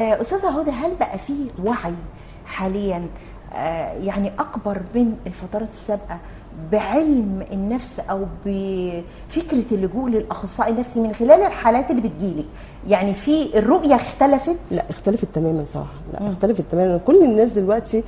أستاذة هدى، هل بقى فيه وعي حاليا يعني أكبر من الفترات السابقة بعلم النفس أو بفكرة اللجوء للأخصائي النفسي من خلال الحالات اللي بتجيلك؟ يعني في الرؤية اختلفت؟ لا، اختلفت تماما صراحة. لا، اختلفت تماما. كل الناس دلوقتي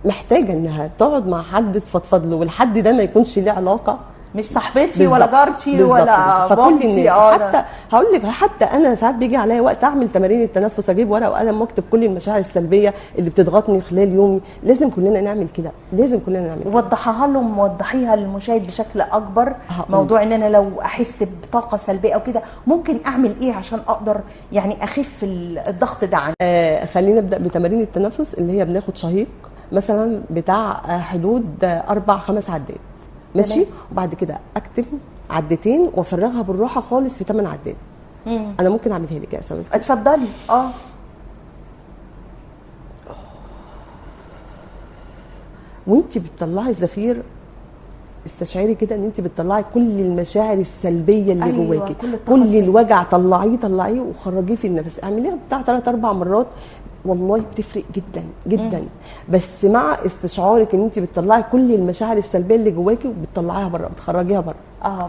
محتاجة انها تقعد مع حد تفضفض له، والحد ده ما يكونش ليه علاقة، مش صاحبتي ولا جارتي ولا فكل مامتي. الناس حتى هقول لك، حتى انا ساعات بيجي عليا وقت اعمل تمارين التنفس، اجيب ورقه وقلم واكتب كل المشاعر السلبيه اللي بتضغطني خلال يومي. لازم كلنا نعمل كده، لازم كلنا نعمل كده. وضحها لهم، وضحيها للمشاهد بشكل اكبر. موضوع ان انا لو احس بطاقه سلبيه او كده ممكن اعمل ايه عشان اقدر يعني اخف الضغط ده عني؟ خلينا نبدا بتمارين التنفس اللي هي بناخد شهيق مثلا بتاع حدود 4-5 عدات، ماشي. وبعد كده اكتب عدتين وافرغها بالراحه خالص في 8 عدات. انا ممكن اعملها لك يا استاذه. اتفضلي. وانت بتطلعي الزفير استشعري كده ان انت بتطلعي كل المشاعر السلبيه اللي جواكي، كل الوجع طلعيه وخرجيه في النفس. اعمليها بتاع 3-4 مرات، والله بتفرق جدا جدا. بس مع استشعارك ان انت بتطلعي كل المشاعر السلبيه اللي جواكي وبتطلعيها بره، بتخرجيها بره.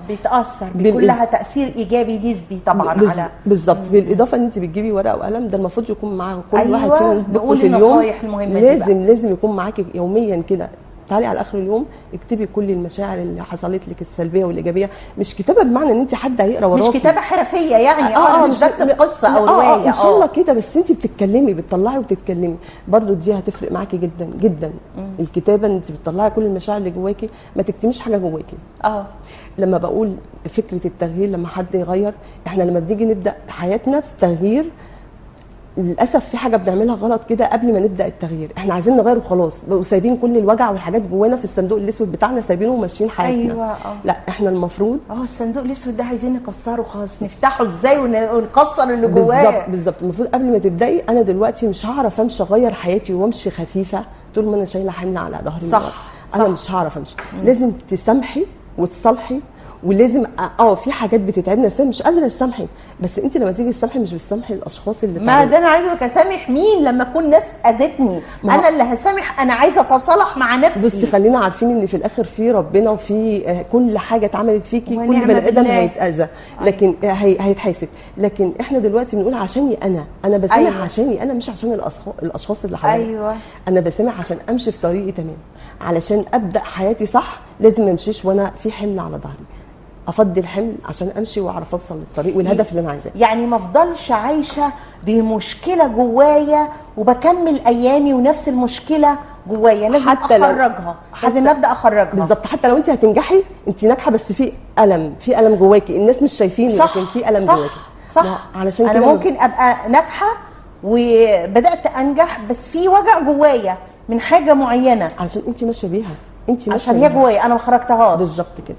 بيتاثر، بيكون لها تاثير ايجابي نسبي طبعا على بالظبط. بالاضافه ان انت بتجيبي ورقه وقلم، ده المفروض يكون معاكم كل واحد فينا نقول في اليوم. النصايح المهمه لازم يكون معاكي يوميا كده. تعالي على اخر اليوم اكتبي كل المشاعر اللي حصلت لك السلبيه والايجابيه. مش كتابه بمعنى ان انت حد هيقرا وراكي، مش كتابه حرفيه يعني. مش بكتب قصه او روايه. ان شاء الله كده، بس انت بتتكلمي، بتطلعي وبتتكلمي برضو، دي هتفرق معاكي جدا جدا. الكتابه ان انت بتطلعي كل المشاعر اللي جواكي، ما تكتميش حاجه جواكي. لما بقول فكره التغيير، لما حد يغير، احنا لما بنيجي نبدا حياتنا في تغيير، للاسف في حاجه بنعملها غلط كده قبل ما نبدا التغيير. احنا عايزين نغير وخلاص، وسايبين كل الوجع والحاجات جوانا في الصندوق الاسود بتاعنا، سايبينه وماشيين حياتنا. لا، احنا المفروض الصندوق الاسود ده عايزين نكسره خالص. نفتحه ازاي ونكسر اللي جواه؟ بالظبط. المفروض قبل ما تبداي، انا دلوقتي مش هعرف امشي اغير حياتي وامشي خفيفه طول ما انا شايله حمل على ظهري. صح. انا مش هعرف امشي. لازم تسامحي وتصالحي، ولازم في حاجات بتتعبني نفسيا مش قادره اسامحي. بس انت لما تيجي تسامحي مش بتسامحي الاشخاص اللي ما ده انا عايزه اسامح مين لما اكون ناس اذتني؟ انا اللي هسامح، انا عايزه اتصالح مع نفسي. بصي، خلينا عارفين ان في الاخر في ربنا، وفي كل حاجه اتعملت فيكي، كل بني ادم هيتاذى لكن هيتحاسب. لكن احنا دلوقتي بنقول عشاني انا بسامح. عشاني انا، مش عشان الاشخاص اللي حواليا. انا بسامح عشان امشي في طريقي تمام، علشان ابدا حياتي صح. لازم ما امشيش وانا في حمل على ظهري، افضي الحمل عشان امشي واعرف اوصل للطريق والهدف اللي انا عايزاه. يعني ما افضلش عايشه بمشكله جوايا وبكمل ايامي ونفس المشكله جوايا. لازم اخرجها، لازم ابدا اخرجها. بالظبط. حتى لو انت هتنجحي، انت ناجحه بس في الم جواكي، الناس مش شايفينه، لكن في الم جواكي. صح. علشان انا ممكن ابقى ناجحه وبدات انجح، بس في وجع جوايا من حاجه معينه، علشان انت ماشيه بيها، انت ماشيه عشان هي جوايا انا ما خرجتهاش. بالظبط كده.